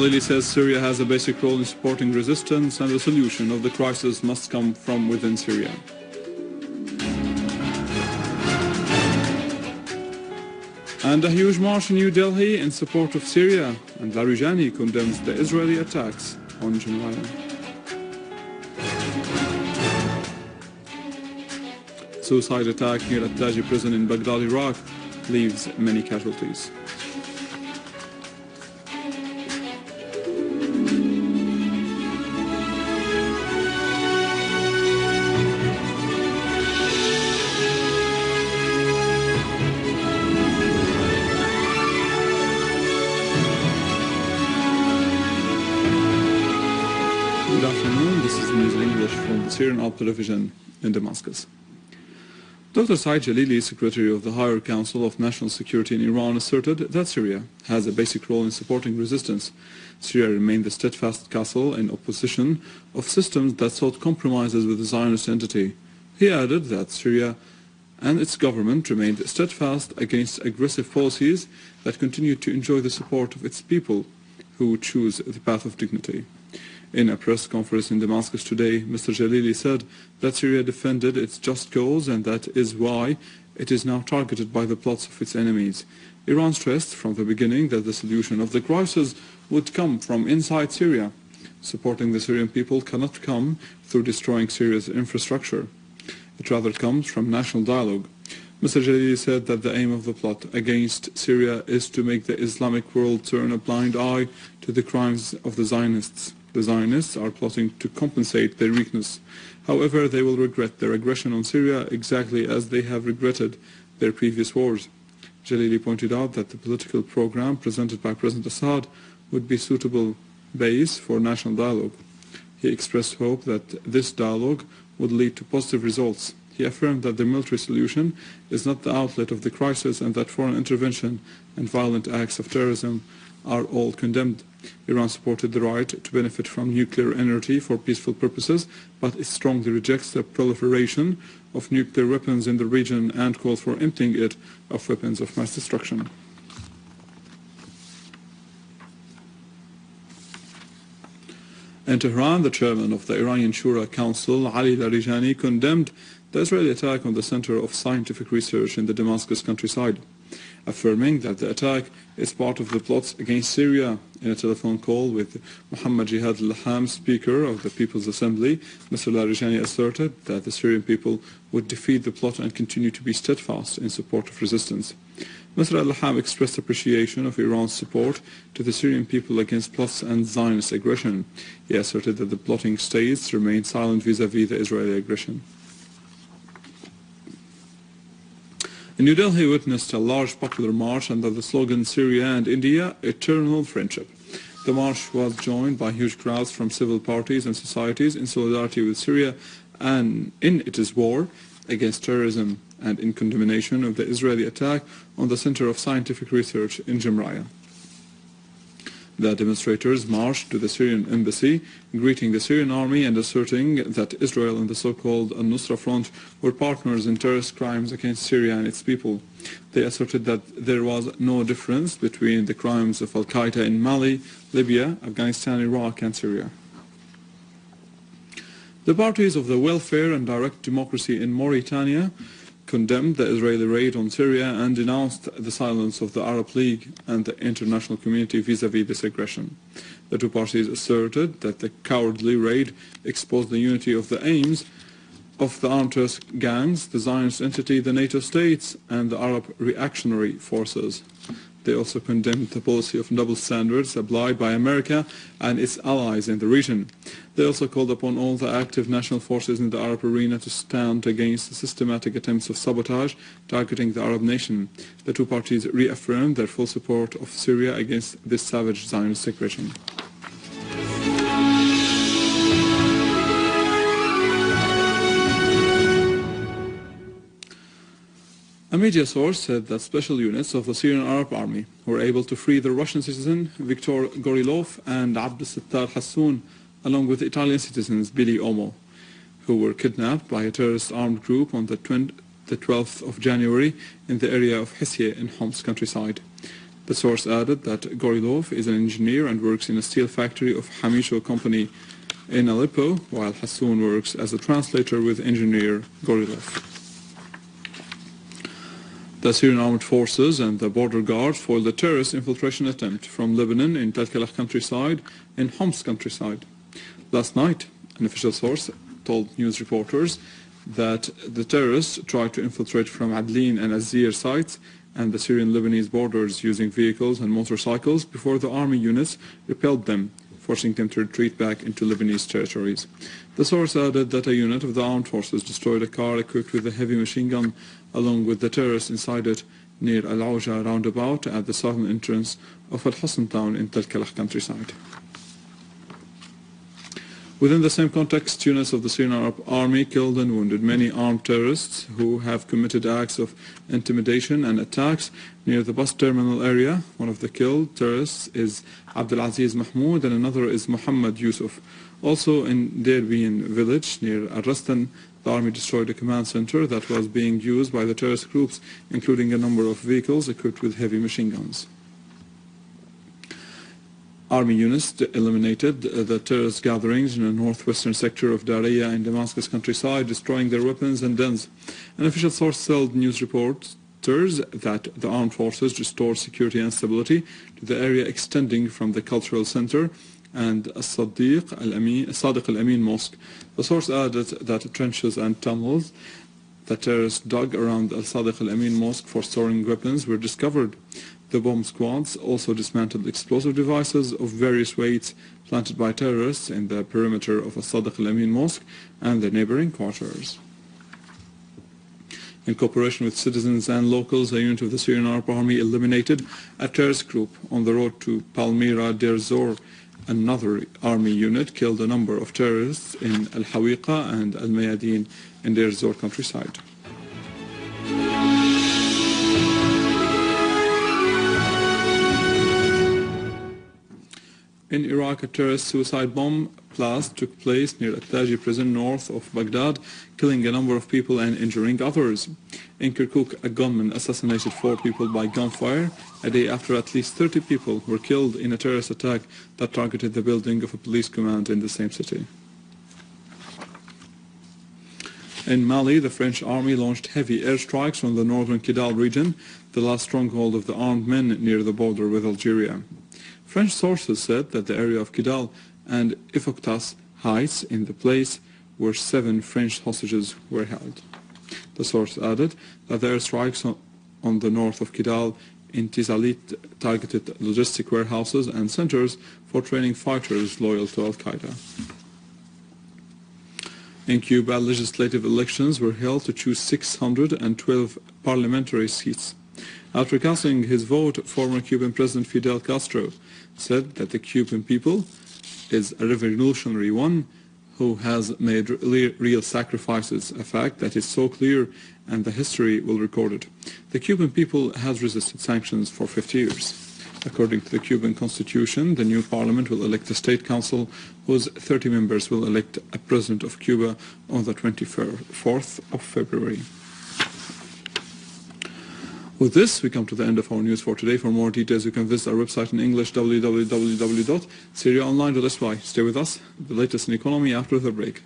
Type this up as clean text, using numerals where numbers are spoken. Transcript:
Jalili says Syria has a basic role in supporting resistance and the solution of the crisis must come from within Syria. And a huge march in New Delhi in support of Syria, and Larijani condemns the Israeli attacks on Jamraya. Suicide attack near At-Taji prison in Baghdad, Iraq, leaves many casualties. Good afternoon, this is News in English from the Syrian Al Television in Damascus. Dr. Said Jalili, Secretary of the Higher Council of National Security in Iran, asserted that Syria has a basic role in supporting resistance. Syria remained the steadfast castle in opposition of systems that sought compromises with the Zionist entity. He added that Syria and its government remained steadfast against aggressive policies that continued to enjoy the support of its people who choose the path of dignity. In a press conference in Damascus today, Mr. Jalili said that Syria defended its just cause and that is why it is now targeted by the plots of its enemies. Iran stressed from the beginning that the solution of the crisis would come from inside Syria. Supporting the Syrian people cannot come through destroying Syria's infrastructure. It rather comes from national dialogue. Mr. Jalili said that the aim of the plot against Syria is to make the Islamic world turn a blind eye to the crimes of the Zionists. The Zionists are plotting to compensate their weakness. However, they will regret their aggression on Syria exactly as they have regretted their previous wars. Jalili pointed out that the political program presented by President Assad would be a suitable base for national dialogue. He expressed hope that this dialogue would lead to positive results. He affirmed that the military solution is not the outlet of the crisis and that foreign intervention and violent acts of terrorism are all condemned. Iran supported the right to benefit from nuclear energy for peaceful purposes, but it strongly rejects the proliferation of nuclear weapons in the region and calls for emptying it of weapons of mass destruction. In Tehran, the chairman of the Iranian Shura Council, Ali Larijani, condemned the Israeli attack on the Center of Scientific Research in the Damascus countryside, affirming that the attack is part of the plots against Syria. In a telephone call with Muhammad Jihad al-Laham, Speaker of the People's Assembly, Mr. Larijani asserted that the Syrian people would defeat the plot and continue to be steadfast in support of resistance. Mr. al-Laham expressed appreciation of Iran's support to the Syrian people against plots and Zionist aggression. He asserted that the plotting states remain silent vis-à-vis the Israeli aggression. New Delhi witnessed a large popular march under the slogan Syria and India, Eternal Friendship. The march was joined by huge crowds from civil parties and societies in solidarity with Syria and in its war against terrorism and in condemnation of the Israeli attack on the Center of Scientific Research in Jamraya. The demonstrators marched to the Syrian embassy, greeting the Syrian army and asserting that Israel and the so-called Al-Nusra Front were partners in terrorist crimes against Syria and its people. They asserted that there was no difference between the crimes of Al-Qaeda in Mali, Libya, Afghanistan, Iraq and Syria. The parties of the Welfare and Direct Democracy in Mauritania condemned the Israeli raid on Syria and denounced the silence of the Arab League and the international community vis-à-vis this aggression. The two parties asserted that the cowardly raid exposed the unity of the aims of the armed terrorist gangs, the Zionist entity, the NATO states, and the Arab reactionary forces. They also condemned the policy of double standards applied by America and its allies in the region. They also called upon all the active national forces in the Arab arena to stand against the systematic attempts of sabotage targeting the Arab nation. The two parties reaffirmed their full support of Syria against this savage Zionist aggression. A media source said that special units of the Syrian Arab Army were able to free the Russian citizen Viktor Gorilov and Abdel-Sattar Hassoun, along with Italian citizens Billy Omo, who were kidnapped by a terrorist armed group on the 12th of January in the area of Hesye in Homs countryside. The source added that Gorilov is an engineer and works in a steel factory of Hamisho company in Aleppo, while Hassoun works as a translator with engineer Gorilov. The Syrian armed forces and the border guard foiled a terrorist infiltration attempt from Lebanon in Talkalakh countryside in Homs countryside. Last night, an official source told news reporters that the terrorists tried to infiltrate from Adlin and Azir sites and the Syrian-Lebanese borders using vehicles and motorcycles before the army units repelled them, forcing them to retreat back into Lebanese territories. The source added that a unit of the armed forces destroyed a car equipped with a heavy machine gun along with the terrorists inside it near Al-Auja roundabout at the southern entrance of Al-Husn town in Talkalakh countryside. Within the same context, units of the Syrian Arab Army killed and wounded many armed terrorists who have committed acts of intimidation and attacks near the bus terminal area. One of the killed terrorists is Abdulaziz Mahmoud and another is Muhammad Yusuf. Also in Derbin village near Al-Rastan, the army destroyed a command center that was being used by the terrorist groups, including a number of vehicles equipped with heavy machine guns. Army units eliminated the terrorist gatherings in the northwestern sector of Daraya in Damascus countryside, destroying their weapons and dens. An official source told news reporters that the armed forces restored security and stability to the area extending from the cultural center and Sadiq al-Amin mosque. The source added that trenches and tunnels that terrorists dug around Al-Sadiq al-Amin mosque for storing weapons were discovered. The bomb squads also dismantled explosive devices of various weights planted by terrorists in the perimeter of Al-Sadiq al-Amin mosque and the neighboring quarters. In cooperation with citizens and locals, a unit of the Syrian Arab Army eliminated a terrorist group on the road to Palmyra Deir Zor. Another army unit killed a number of terrorists in Al-Hawiqa and Al-Mayadin in Deir Zor countryside. In Iraq, a terrorist suicide bomb blast took place near At-Taji prison north of Baghdad, killing a number of people and injuring others. In Kirkuk, a gunman assassinated 4 people by gunfire a day after at least 30 people were killed in a terrorist attack that targeted the building of a police command in the same city. In Mali, the French army launched heavy airstrikes from the northern Kidal region, the last stronghold of the armed men near the border with Algeria. French sources said that the area of Kidal and Ifoktas heights in the place where 7 French hostages were held. The source added that the airstrikes on the north of Kidal in Tizalit targeted logistic warehouses and centers for training fighters loyal to Al-Qaeda. In Cuba, legislative elections were held to choose 612 parliamentary seats. After casting his vote, former Cuban President Fidel Castro said that the Cuban people is a revolutionary one who has made real sacrifices, a fact that is so clear and the history will record it. The Cuban people has resisted sanctions for 50 years. According to the Cuban constitution, the new parliament will elect a state council whose 30 members will elect a president of Cuba on the 24th of February. With this, we come to the end of our news for today. For more details, you can visit our website in English, www.syriaonline.sy. Stay with us, the latest in economy after the break.